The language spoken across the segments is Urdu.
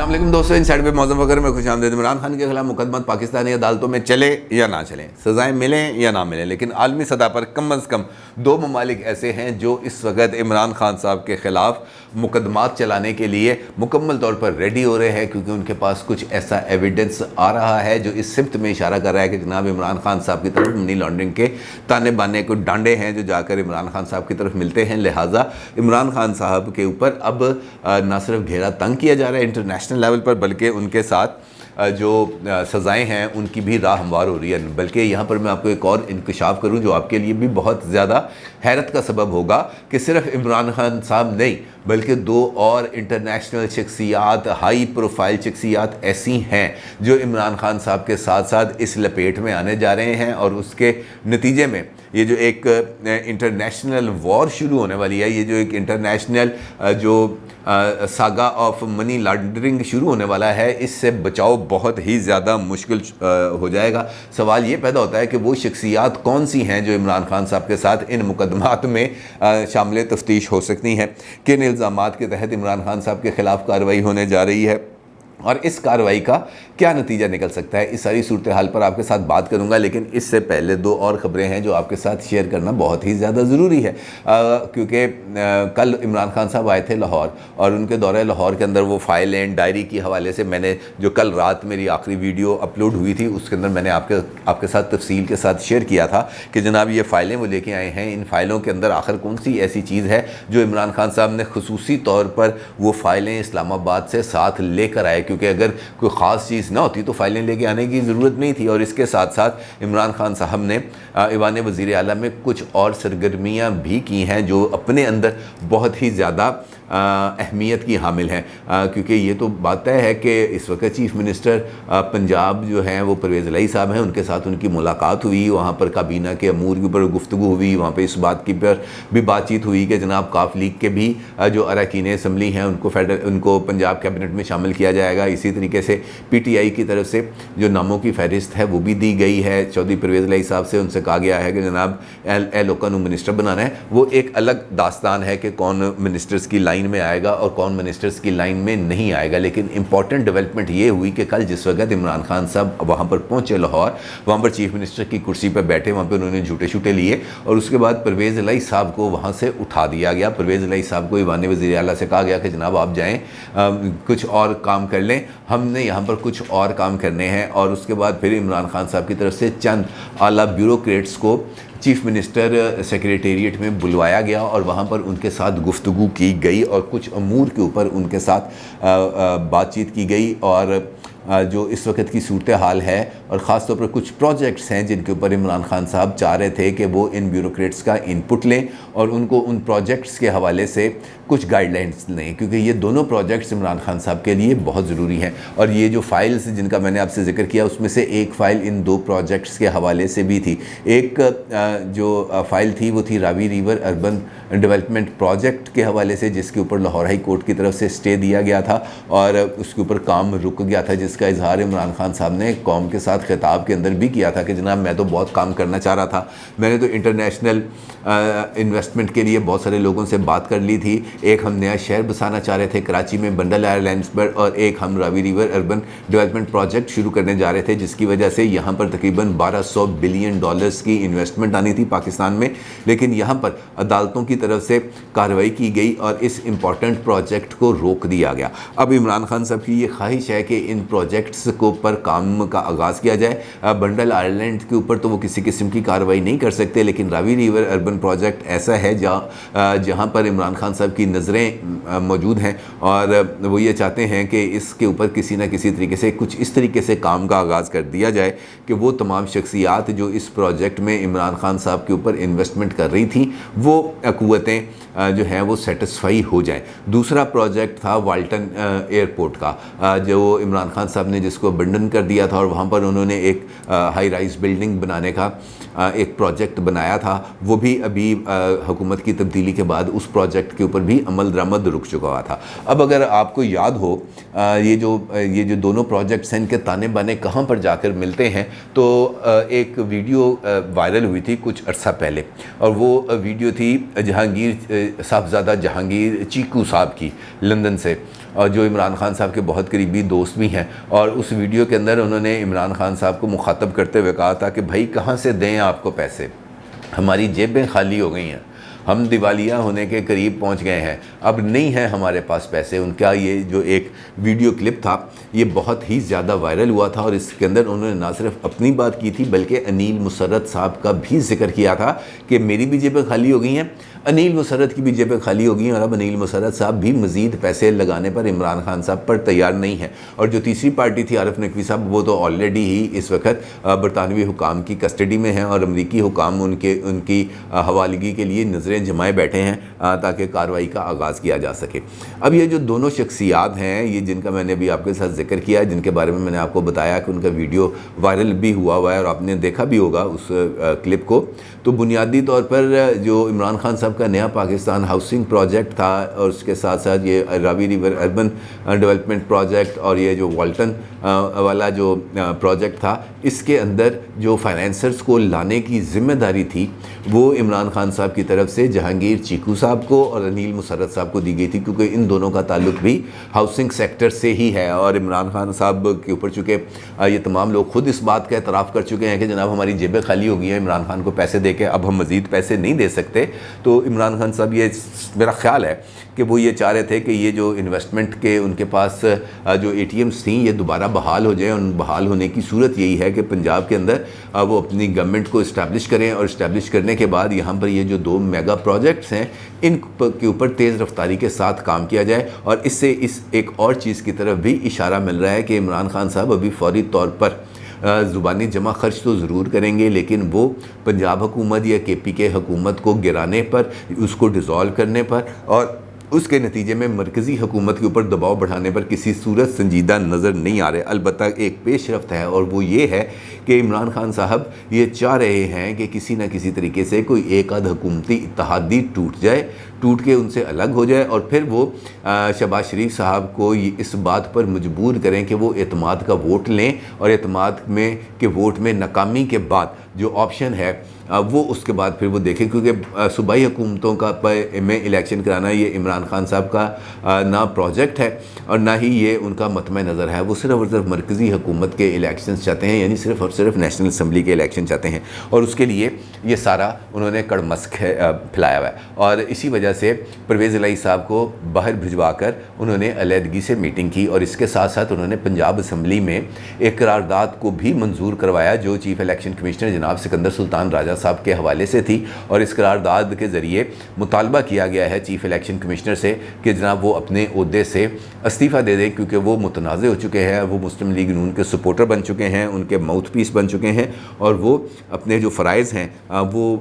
السلام علیکم دوستوں، ان سائڈ پہ موزم وغیرہ میں خوش آمدید۔ عمران خان کے خلاف مقدمات پاکستانی عدالتوں میں چلے یا نہ چلیں، سزائیں ملیں یا نہ ملیں، لیکن عالمی سطح پر کم از کم 2 ممالک ایسے ہیں جو اس وقت عمران خان صاحب کے خلاف مقدمات چلانے کے لیے مکمل طور پر ریڈی ہو رہے ہیں، کیونکہ ان کے پاس کچھ ایسا ایویڈنس آ رہا ہے جو اس سمت میں اشارہ کر رہا ہے کہ جناب عمران خان صاحب کی طرف منی لانڈرنگ کے تانے بانے کو ڈانڈے ہیں جو جا کر عمران خان صاحب کی طرف ملتے ہیں۔ لہٰذا عمران خان صاحب کے اوپر اب نہ صرف گھیرا تنگ کیا جا رہا ہے انٹرنیشنل لیول پر، بلکہ ان کے ساتھ جو سزائیں ہیں ان کی بھی راہ ہموار ہو رہی ہے۔ بلکہ یہاں پر میں آپ کو ایک اور انکشاف کروں جو آپ کے لیے بھی بہت زیادہ حیرت کا سبب ہوگا کہ صرف عمران خان صاحب نہیں بلکہ 2 اور انٹرنیشنل شخصیات، ہائی پروفائل شخصیات ایسی ہیں جو عمران خان صاحب کے ساتھ ساتھ اس لپیٹ میں آنے جا رہے ہیں، اور اس کے نتیجے میں یہ جو ایک انٹرنیشنل وار شروع ہونے والی ہے، یہ جو ایک انٹرنیشنل جو ساگا آف منی لانڈرنگ شروع ہونے والا ہے، اس سے بچاؤ بہت ہی زیادہ مشکل ہو جائے گا۔ سوال یہ پیدا ہوتا ہے کہ وہ شخصیات کون سی ہیں جو عمران خان صاحب کے ساتھ ان مقدمات میں شامل تفتیش ہو سکتی ہیں، کن الزامات کے تحت عمران خان صاحب کے خلاف کارروائی ہونے جا رہی ہے، اور اس کارروائی کا کیا نتیجہ نکل سکتا ہے۔ اس ساری صورتحال پر آپ کے ساتھ بات کروں گا، لیکن اس سے پہلے 2 اور خبریں ہیں جو آپ کے ساتھ شیئر کرنا بہت ہی زیادہ ضروری ہے، کیونکہ کل عمران خان صاحب آئے تھے لاہور، اور ان کے دورہ لاہور کے اندر وہ فائل اینڈ ڈائری کے حوالے سے میں نے جو کل رات میری آخری ویڈیو اپلوڈ ہوئی تھی اس کے اندر میں نے آپ کے ساتھ تفصیل کے ساتھ شیئر کیا تھا کہ جناب یہ فائلیں وہ لے کے آئے ہیں، ان فائلوں کے اندر آخر کون سی ایسی چیز ہے جو عمران خان صاحب نے خصوصی طور پر وہ فائلیں اسلام آباد سے ساتھ لے کر آئے، کیونکہ اگر کوئی خاص چیز نہ ہوتی تو فائلیں لے کے آنے کی ضرورت نہیں تھی۔ اور اس کے ساتھ ساتھ عمران خان صاحب نے ایوان وزیر اعلیٰ میں کچھ اور سرگرمیاں بھی کی ہیں جو اپنے اندر بہت ہی زیادہ اہمیت کی حامل ہیں، کیونکہ یہ تو بات طے ہے کہ اس وقت چیف منسٹر پنجاب جو ہیں وہ پرویز الہی صاحب ہیں، ان کے ساتھ ان کی ملاقات ہوئی، وہاں پر کابینہ کے امور کے اوپر گفتگو ہوئی، وہاں پہ اس بات کی پر بھی بات چیت ہوئی کہ جناب کاف لیگ کے بھی جو اراکین اسمبلی ہیں ان کو پنجاب کیبنٹ میں شامل کیا جائے گا۔ اسی طریقے سے پی ٹی آئی کی طرف سے جو ناموں کی فہرست ہے وہ بھی دی گئی ہے، چودھری پرویز الہی صاحب سے ان سے کہا گیا ہے کہ جناب اے لوکاں نوں منسٹر بنانا ہے۔ وہ ایک الگ داستان ہے کہ کون منسٹرز کی لائن میں آئے گا اور کون منسٹرز کی لائن میں نہیں آئے گا، لیکن امپورٹنٹ ڈیولپمنٹ یہ ہوئی کہ کل جس وقت عمران خان صاحب وہاں پر پہنچے لاہور، وہاں پر چیف منسٹر کی کرسی پر بیٹھے، وہاں پہ انہوں نے جھوٹے شوٹے لیے، اور اس کے بعد پرویز الہی صاحب کو وہاں سے اٹھا دیا گیا۔ پرویز الہی صاحب کو ایوان وزیر اعلیٰ سے کہا گیا کہ جناب آپ جائیں کچھ اور کام کر لیں، ہم نے یہاں پر کچھ اور کام کرنے ہیں۔ اور اس کے بعد پھر عمران خان صاحب کی طرف سے چند اعلیٰ بیوروکریٹس کو چیف منسٹر سیکریٹریٹ میں بلوایا گیا، اور وہاں پر ان کے ساتھ گفتگو کی گئی اور کچھ امور کے اوپر ان کے ساتھ بات چیت کی گئی، اور جو اس وقت کی صورتحال ہے، اور خاص طور پر کچھ پروجیکٹس ہیں جن کے اوپر عمران خان صاحب چاہ رہے تھے کہ وہ ان بیوروکریٹس کا انپٹ لیں اور ان کو ان پروجیکٹس کے حوالے سے کچھ گائیڈ لائنس لیں، کیونکہ یہ دونوں پروجیکٹس عمران خان صاحب کے لیے بہت ضروری ہیں۔ اور یہ جو فائلز جن کا میں نے آپ سے ذکر کیا اس میں سے ایک فائل ان 2 پروجیکٹس کے حوالے سے بھی تھی۔ ایک جو فائل تھی وہ تھی راوی ریور اربن ڈیولپمنٹ پروجیکٹ کے حوالے سے، جس کے اوپر لاہور ہائی کورٹ کی طرف سے سٹے دیا گیا تھا اور اس کے اوپر کام رک گیا تھا، جس کا اظہار عمران خان صاحب نے قوم کے ساتھ خطاب کے اندر بھی کیا تھا کہ جناب میں تو بہت کام کرنا چاہ رہا تھا، میں نے تو انٹرنیشنل انویسٹمنٹ کے لیے بہت سارے لوگوں سے بات کر لی تھی، ایک ہم نیا شہر بسانا چاہ رہے تھے کراچی میں بنڈل آئلینڈز پر، اور ایک ہم راوی ریور اربن ڈیولپمنٹ پروجیکٹ شروع کرنے جا رہے تھے، جس کی وجہ سے یہاں پر تقریباً $1200 بلین کی انویسٹمنٹ آنی تھی پاکستان میں، لیکن یہاں پر عدالتوں کی طرف سے کارروائی کی گئی اور اس امپورٹنٹ پروجیکٹ کو روک دیا گیا۔ اب عمران خان صاحب کی یہ خواہش ہے کہ ان پروجیکٹس کو پر کام کا آغاز کیا جائے۔ بنڈل آئلینڈ کے اوپر تو وہ کسی قسم کی کارروائی نہیں کر سکتے، لیکن راوی ریور اربن پروجیکٹ ایسا ہے جہاں پر عمران خان صاحب کی نظریں موجود ہیں، اور وہ یہ چاہتے ہیں کہ اس کے اوپر کسی نہ کسی طریقے سے کچھ اس طریقے سے کام کا آغاز کر دیا جائے کہ وہ تمام شخصیات جو اس پروجیکٹ میں عمران خان صاحب کے اوپر انویسٹمنٹ کر رہی تھیں وہ قوتیں جو ہیں وہ سیٹسفائی ہو جائیں۔ دوسرا پروجیکٹ تھا والٹن ایئرپورٹ کا، جو عمران خان صاحب نے جس کو ابنڈن کر دیا تھا، اور وہاں پر انہوں نے ایک ہائی رائز بلڈنگ بنانے کا ایک پروجیکٹ بنایا تھا، وہ بھی ابھی حکومت کی تبدیلی کے بعد اس پروجیکٹ کے اوپر بھی عمل درآمد رک چکا ہوا تھا۔ اب اگر آپ کو یاد ہو یہ جو دونوں پروجیکٹس ہیں ان کے تانے بانے کہاں پر جا کر ملتے ہیں، تو ایک ویڈیو وائرل ہوئی تھی کچھ عرصہ پہلے، اور وہ ویڈیو تھی صاحبزادہ جہانگیر چیکو صاحب کی لندن سے، اور جو عمران خان صاحب کے بہت قریبی دوست بھی ہیں، اور اس ویڈیو کے اندر انہوں نے عمران خان صاحب کو مخاطب کرتے ہوئے کہا تھا کہ بھائی کہاں سے دیں آپ کو پیسے، ہماری جیبیں خالی ہو گئی ہیں، ہم دیوالیہ ہونے کے قریب پہنچ گئے ہیں، اب نہیں ہیں ہمارے پاس پیسے۔ ان کا یہ جو ایک ویڈیو کلپ تھا یہ بہت ہی زیادہ وائرل ہوا تھا، اور اس کے اندر انہوں نے نہ صرف اپنی بات کی تھی بلکہ انیل مسرت صاحب کا بھی ذکر کیا تھا کہ میری بھی جیبیں خالی ہو گئی ہیں، انیل مسرت کی بھی جیبیں خالی ہو گئی ہیں، اور اب انیل مسرت صاحب بھی مزید پیسے لگانے پر عمران خان صاحب پر تیار نہیں ہیں۔ اور جو تیسری پارٹی تھی عارف نقوی صاحب، وہ تو آلریڈی ہی اس وقت برطانوی حکام کی کسٹڈی میں ہیں، اور امریکی حکام ان کی حوالگی کے لیے نظریں جمائے بیٹھے ہیں تاکہ کارروائی کا آغاز کیا جا سکے۔ اب یہ جو دونوں شخصیات ہیں، یہ جن کا میں نے ابھی آپ کے ساتھ ذکر کیا، جن کے بارے میں نے آپ کو بتایا کہ ان کا ویڈیو وائرل بھی ہوا ہے اور آپ نے دیکھا بھی ہوگا اس کلپ کو، تو بنیادی طور پر جو عمران خان صاحب کا نیا پاکستان ہاؤسنگ پروجیکٹ تھا، اور اس کے ساتھ ساتھ یہ راوی ریور اربن ڈیولپمنٹ پروجیکٹ اور یہ جو والٹن والا جو پروجیکٹ تھا، اس کے اندر جو فائنینسرز کو لانے کی ذمہ داری تھی وہ عمران خان صاحب کی طرف سے جہانگیر چیکو صاحب کو اور انیل مسرت صاحب کو دی گئی تھی، کیونکہ ان دونوں کا تعلق بھی ہاؤسنگ سیکٹر سے ہی ہے، اور عمران خان صاحب کے اوپر چونکہ یہ تمام لوگ خود اس بات کا اعتراف کر چکے ہیں کہ جناب ہماری جیبیں خالی ہو گئی ہیں، عمران خان کو پیسے دے کے اب ہم مزید پیسے نہیں دے سکتے، تو عمران خان صاحب یہ میرا خیال ہے کہ وہ یہ چاہ رہے تھے کہ یہ جو انویسٹمنٹ کے ان کے پاس جو اے ٹی ایمز تھیں یہ دوبارہ بحال ہو جائیں، اور بحال ہونے کی صورت یہی ہے کہ پنجاب کے اندر وہ اپنی گورنمنٹ کو اسٹیبلش کریں، اور اسٹیبلش کرنے کے بعد یہاں پر یہ جو 2 میگا پروجیکٹس ہیں ان کے اوپر تیز رفتاری کے ساتھ کام کیا جائے۔ اور اس سے ایک اور چیز کی طرف بھی اشارہ مل رہا ہے کہ عمران خان صاحب ابھی فوری طور پر زبانی جمع خرچ تو ضرور کریں گے، لیکن وہ پنجاب حکومت یا کے پی کے حکومت کو گرانے پر، اس کو ڈیزالو کرنے پر، اور اس کے نتیجے میں مرکزی حکومت کے اوپر دباؤ بڑھانے پر کسی صورت سنجیدہ نظر نہیں آ رہے۔ البتہ ایک پیش رفت ہے، اور وہ یہ ہے کہ عمران خان صاحب یہ چاہ رہے ہیں کہ کسی نہ کسی طریقے سے کوئی ایک آدھ حکومتی اتحادی ٹوٹ کے ان سے الگ ہو جائے، اور پھر وہ شہباز شریف صاحب کو اس بات پر مجبور کریں کہ وہ اعتماد کا ووٹ لیں، اور اعتماد کے ووٹ میں ناکامی کے بعد جو آپشن ہے وہ اس کے بعد پھر وہ دیکھیں، کیونکہ صوبائی حکومتوں میں الیکشن کرانا یہ عمران خان صاحب کا نہ پروجیکٹ ہے اور نہ ہی یہ ان کا مطمع نظر ہے۔ وہ صرف اور صرف مرکزی حکومت کے الیکشنز چاہتے ہیں، یعنی صرف اور صرف نیشنل اسمبلی کے الیکشن چاہتے ہیں، اور اس کے لیے یہ سارا انہوں نے کڑمسک پھیلایا ہوا ہے۔ اور اسی وجہ سے پرویز الہی صاحب کو باہر بھجوا کر انہوں نے علیحدگی سے میٹنگ کی، اور اس کے ساتھ ساتھ انہوں نے پنجاب اسمبلی میں ایک قرارداد کو بھی منظور کروایا جو چیف الیکشن کمشنر جناب سکندر سلطان راجہ صاحب کے حوالے سے تھی، اور اس قرارداد کے ذریعے مطالبہ کیا گیا ہے چیف الیکشن کمشنر سے کہ جناب وہ اپنے عہدے سے استعفیٰ دے دیں، کیونکہ وہ متنازع ہو چکے ہیں، وہ مسلم لیگ نون کے سپورٹر بن چکے ہیں، ان کے ماؤتھ پیس بن چکے ہیں، اور وہ اپنے جو فرائض ہیں وہ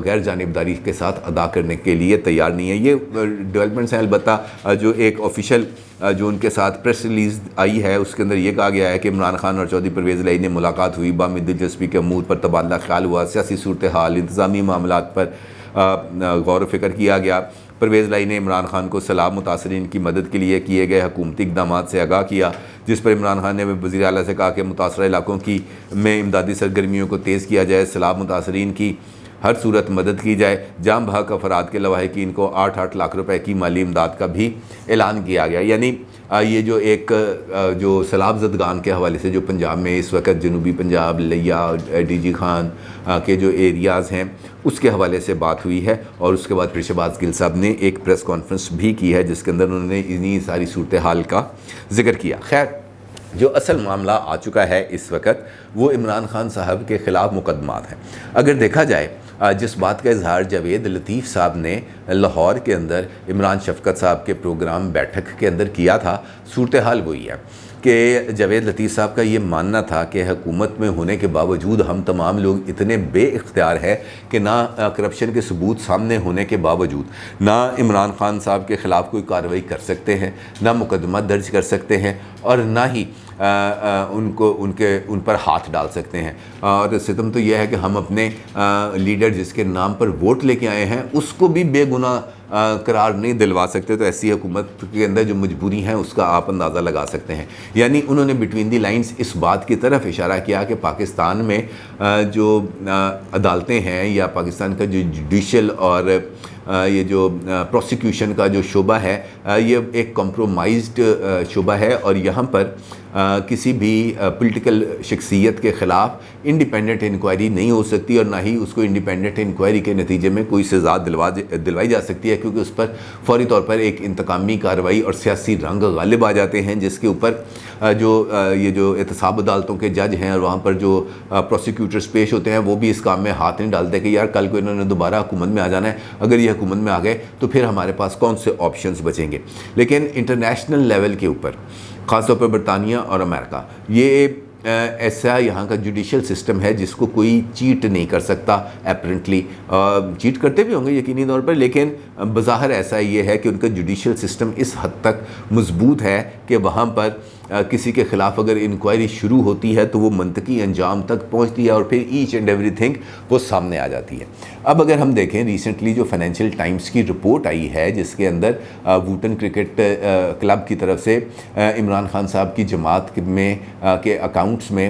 غیر جانبداری کے ساتھ ادا کرنے کے لیے تیار نہیں ہے۔ یہ ڈیولپمنٹس ہیں، البتہ جو ایک آفیشیل جو ان کے ساتھ پریس ریلیز آئی ہے اس کے اندر یہ کہا گیا ہے کہ عمران خان اور چودھری پرویز الہی نے ملاقات ہوئی، باہمی دلچسپی کے امور پر تبادلہ خیال ہوا، سیاسی صورتحال، انتظامی معاملات پر غور و فکر کیا گیا۔ پرویز الہی نے عمران خان کو سیلاب متاثرین کی مدد کے لیے کیے گئے حکومتی اقدامات سے آگاہ کیا، جس پر عمران خان نے وزیر اعلیٰ سے کہا کہ متاثرہ علاقوں میں امدادی سرگرمیوں کو تیز کیا جائے، سیلاب متاثرین کی ہر صورت مدد کی جائے، جام بحق افراد کے لواحقین کو 8 لاکھ روپے کی مالی امداد کا بھی اعلان کیا گیا۔ یعنی یہ جو ایک جو سیلاب زدگان کے حوالے سے جو پنجاب میں اس وقت جنوبی پنجاب، لیا، ڈی جی خان کے جو ایریاز ہیں اس کے حوالے سے بات ہوئی ہے، اور اس کے بعد پھر شہباز گل صاحب نے ایک پریس کانفرنس بھی کی ہے جس کے اندر انہوں نے انہی ساری صورتحال کا ذکر کیا۔ خیر، جو اصل معاملہ آ چکا ہے اس وقت وہ عمران خان صاحب کے خلاف مقدمات ہیں۔ اگر دیکھا جائے جس بات کا اظہار جاوید لطیف صاحب نے لاہور کے اندر عمران شفقت صاحب کے پروگرام بیٹھک کے اندر کیا تھا، صورتحال وہی ہے کہ جاوید لطیف صاحب کا یہ ماننا تھا کہ حکومت میں ہونے کے باوجود ہم تمام لوگ اتنے بے اختیار ہیں کہ نہ کرپشن کے ثبوت سامنے ہونے کے باوجود نہ عمران خان صاحب کے خلاف کوئی کارروائی کر سکتے ہیں، نہ مقدمہ درج کر سکتے ہیں، اور نہ ہی ان پر ہاتھ ڈال سکتے ہیں. اور ستم تو یہ ہے کہ ہم اپنے لیڈر جس کے نام پر ووٹ لے کے آئے ہیں اس کو بھی بے گناہ قرار نہیں دلوا سکتے. تو ایسی حکومت کے اندر جو مجبوری ہیں اس کا آپ اندازہ لگا سکتے ہیں. یعنی انہوں نے بٹوین دی لائنز اس بات کی طرف اشارہ کیا کہ پاکستان میں جو عدالتیں ہیں یا پاکستان کا جو جوڈیشل اور یہ جو پروسیکیوشن کا جو شعبہ ہے یہ ایک کمپرومائزڈ شعبہ ہے اور یہاں پر کسی بھی پولیٹیکل شخصیت کے خلاف انڈیپینڈنٹ انکوائری نہیں ہو سکتی اور نہ ہی اس کو انڈیپینڈنٹ انکوائری کے نتیجے میں کوئی سزا دلوائی جا سکتی ہے, کیونکہ اس پر فوری طور پر ایک انتقامی کارروائی اور سیاسی رنگ غالب آ جاتے ہیں, جس کے اوپر یہ جو احتساب عدالتوں کے جج ہیں اور وہاں پر جو پروسیکیوٹرز پیش ہوتے ہیں وہ بھی اس کام میں ہاتھ نہیں ڈالتے کہ یار کل کو انہوں نے دوبارہ حکومت میں آ جانا ہے, اگر یہ حکومت میں آ گئے تو پھر ہمارے پاس کون سے آپشنز بچیں گے. لیکن انٹرنیشنل لیول کے اوپر خاص طور پر برطانیہ اور امریکہ یہ ایسا یہاں کا جوڈیشل سسٹم ہے جس کو کوئی چیٹ نہیں کر سکتا. اپیرنٹلی چیٹ کرتے بھی ہوں گے یقینی طور پر, لیکن بظاہر ایسا یہ ہے کہ ان کا جوڈیشل سسٹم اس حد تک مضبوط ہے کہ وہاں پر کسی کے خلاف اگر انکوائری شروع ہوتی ہے تو وہ منطقی انجام تک پہنچتی ہے اور پھر ایچ اینڈ ایوری تھنگ وہ سامنے آ جاتی ہے. اب اگر ہم دیکھیں ریسنٹلی جو فائنینشیل ٹائمز کی رپورٹ آئی ہے جس کے اندر ووٹن کرکٹ کلب کی طرف سے عمران خان صاحب کی جماعت میں کے اکاؤنٹس میں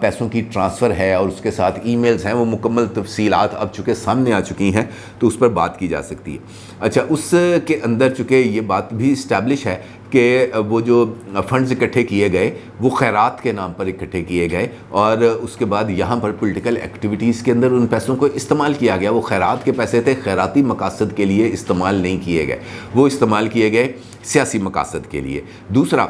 پیسوں کی ٹرانسفر ہے اور اس کے ساتھ ای میلز ہیں, وہ مکمل تفصیلات اب چونکہ سامنے آ چکی ہیں تو اس پر بات کی جا سکتی ہے. اچھا, اس کے اندر چونکہ یہ بات بھی اسٹیبلش ہے کہ وہ جو فنڈز اکٹھے کیے گئے وہ خیرات کے نام پر اکٹھے کیے گئے اور اس کے بعد یہاں پر پولیٹیکل ایکٹیویٹیز کے اندر ان پیسوں کو استعمال کیا گیا. وہ خیرات کے پیسے تھے, خیراتی مقاصد کے لیے استعمال نہیں کیے گئے, وہ استعمال کیے گئے سیاسی مقاصد کے لیے. دوسرا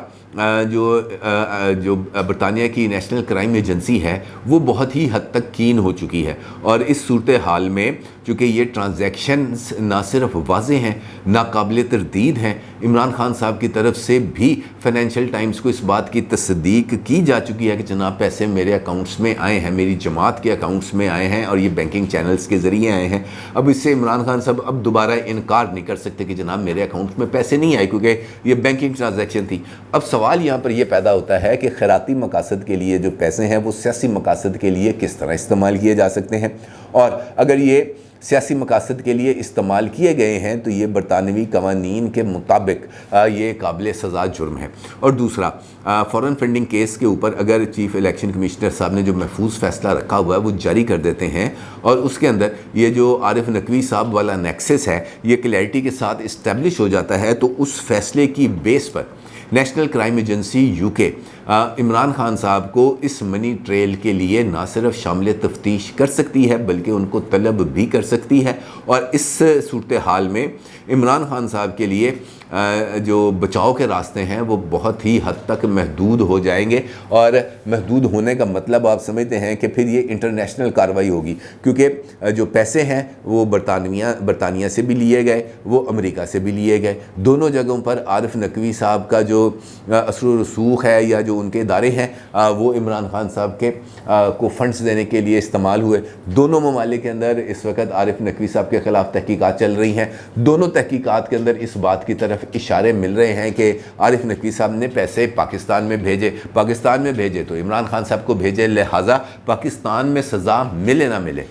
جو برطانیہ کی نیشنل کرائم ایجنسی ہے وہ بہت ہی حد تک کین ہو چکی ہے اور اس صورتحال میں چونکہ یہ ٹرانزیکشنز نہ صرف واضح ہیں ناقابل تردید ہیں, عمران خان صاحب کی طرف سے بھی فائنینشیل ٹائمز کو اس بات کی تصدیق کی جا چکی ہے کہ جناب پیسے میرے اکاؤنٹس میں آئے ہیں, میری جماعت کے اکاؤنٹس میں آئے ہیں اور یہ بینکنگ چینلز کے ذریعے آئے ہیں. اب اس سے عمران خان صاحب اب دوبارہ انکار نہیں کر سکتے کہ جناب میرے اکاؤنٹس میں پیسے نہیں آئے کیونکہ یہ بینکنگ ٹرانزیکشن تھی. اب سوال یہاں پر یہ پیدا ہوتا ہے کہ خیراتی مقاصد کے لیے جو پیسے ہیں وہ سیاسی مقاصد کے لیے کس طرح استعمال کیے جا سکتے ہیں, اور اگر یہ سیاسی مقاصد کے لیے استعمال کیے گئے ہیں تو یہ برطانوی قوانین کے مطابق یہ قابل سزا جرم ہے. اور دوسرا فورن فنڈنگ کیس کے اوپر اگر چیف الیکشن کمشنر صاحب نے جو محفوظ فیصلہ رکھا ہوا ہے وہ جاری کر دیتے ہیں اور اس کے اندر یہ جو عارف نقوی صاحب والا نیکسس ہے یہ کلیئرٹی کے ساتھ اسٹیبلش ہو جاتا ہے, تو اس فیصلے کی بیس پر نیشنل کرائم ایجنسی یو کے عمران خان صاحب کو اس منی ٹریل کے لیے نہ صرف شامل تفتیش کر سکتی ہے بلکہ ان کو طلب بھی کر سکتی ہے. اور اس صورتحال میں عمران خان صاحب کے لیے جو بچاؤ کے راستے ہیں وہ بہت ہی حد تک محدود ہو جائیں گے, اور محدود ہونے کا مطلب آپ سمجھتے ہیں کہ پھر یہ انٹرنیشنل کارروائی ہوگی, کیونکہ جو پیسے ہیں وہ برطانیہ سے بھی لیے گئے, وہ امریکہ سے بھی لیے گئے. دونوں جگہوں پر عارف نقوی صاحب کا جو اثر و رسوخ ہے یا جو ان کے ادارے ہیں وہ عمران خان صاحب کے کو فنڈز دینے کے لیے استعمال ہوئے. دونوں ممالک کے اندر اس وقت عارف نقوی صاحب کے خلاف تحقیقات چل رہی ہیں. دونوں تحقیقات کے اندر اس بات کی طرف اشارے مل رہے ہیں کہ عارف نقوی صاحب نے پیسے پاکستان میں بھیجے تو عمران خان صاحب کو بھیجے, لہٰذا پاکستان میں سزا ملے نہ ملے.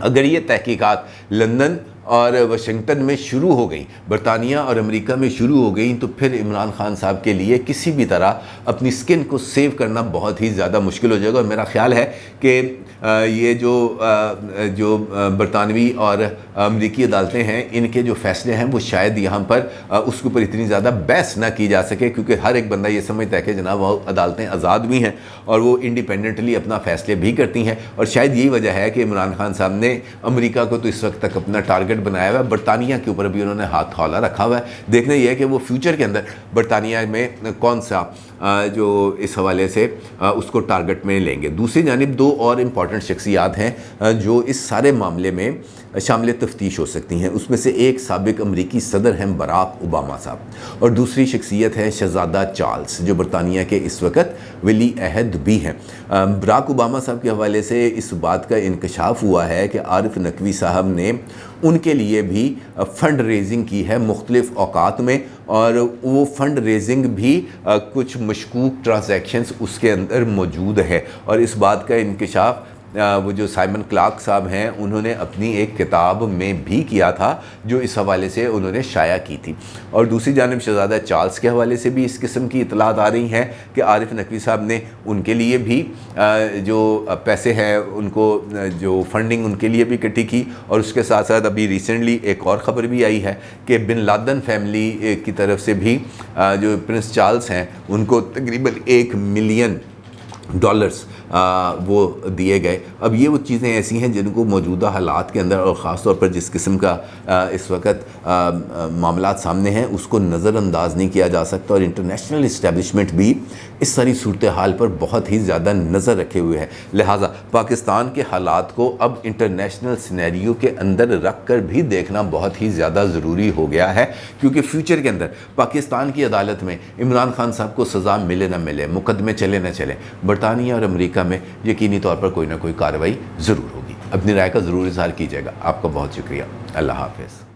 اگر یہ تحقیقات لندن اور واشنگٹن میں شروع ہو گئی, برطانیہ اور امریکہ میں شروع ہو گئی, تو پھر عمران خان صاحب کے لیے کسی بھی طرح اپنی سکن کو سیو کرنا بہت ہی زیادہ مشکل ہو جائے گا. اور میرا خیال ہے کہ یہ جو برطانوی اور امریکی عدالتیں ہیں ان کے جو فیصلے ہیں وہ شاید یہاں پر اس کے اوپر اتنی زیادہ بحث نہ کی جا سکے, کیونکہ ہر ایک بندہ یہ سمجھتا ہے کہ جناب وہ عدالتیں آزاد بھی ہیں اور وہ انڈیپینڈنٹلی اپنا فیصلے بھی کرتی ہیں. اور شاید یہی وجہ ہے کہ عمران خان صاحب نے امریکہ کو تو اس وقت تک اپنا ٹارگٹ بنایا ہوا ہے, برطانیہ کے اوپر بھی انہوں نے ہاتھ تھولا رکھا ہوا ہے. دیکھنا یہ ہے کہ وہ فیوچر کے اندر برطانیہ میں کون سا جو اس حوالے سے اس کو ٹارگٹ میں لیں گے. دوسری جانب دو اور امپورٹنٹ شخصیات ہیں جو اس سارے معاملے میں شامل تفتیش ہو سکتی ہیں. اس میں سے ایک سابق امریکی صدر ہیں براک اوباما صاحب اور دوسری شخصیت ہے شہزادہ چارلز جو برطانیہ کے اس وقت ولی عہد بھی ہیں. براک اوباما صاحب کے حوالے سے اس بات کا انکشاف ہوا ہے کہ عارف نقوی صاحب نے ان کے لیے بھی فنڈ ریزنگ کی ہے مختلف اوقات میں, اور وہ فنڈ ریزنگ بھی کچھ مشکوک ٹرانزیکشنز اس کے اندر موجود ہے، اور اس بات کا انکشاف وہ جو سائمن کلارک صاحب ہیں انہوں نے اپنی ایک کتاب میں بھی کیا تھا جو اس حوالے سے انہوں نے شائع کی تھی۔ اور دوسری جانب شہزادہ چارلز کے حوالے سے بھی اس قسم کی اطلاعات آ رہی ہیں کہ عارف نقوی صاحب نے ان کے لیے بھی جو پیسے ہیں ان کو جو فنڈنگ ان کے لیے بھی اکٹھی کی، اور اس کے ساتھ ساتھ ابھی ریسنٹلی ایک اور خبر بھی آئی ہے کہ بن لادن فیملی کی طرف سے بھی جو پرنس چارلز ہیں ان کو تقریباً $1 ملین وہ دیے گئے۔ اب یہ وہ چیزیں ایسی ہیں جن کو موجودہ حالات کے اندر اور خاص طور پر جس قسم کا اس وقت معاملات سامنے ہیں اس کو نظر انداز نہیں کیا جا سکتا، اور انٹرنیشنل اسٹیبلشمنٹ بھی اس ساری صورتحال پر بہت ہی زیادہ نظر رکھے ہوئے ہے۔ لہٰذا پاکستان کے حالات کو اب انٹرنیشنل سینیریو کے اندر رکھ کر بھی دیکھنا بہت ہی زیادہ ضروری ہو گیا ہے، کیونکہ فیوچر کے اندر پاکستان کی عدالت میں عمران خان صاحب کو سزا ملے نہ ملے، مقدمے چلے نہ چلے، برطانیہ اور امریکہ میں یقینی طور پر کوئی نہ کوئی کارروائی ضرور ہوگی۔ اپنی رائے کا ضرور اظہار کیجیے گا۔ آپ کا بہت شکریہ۔ اللہ حافظ۔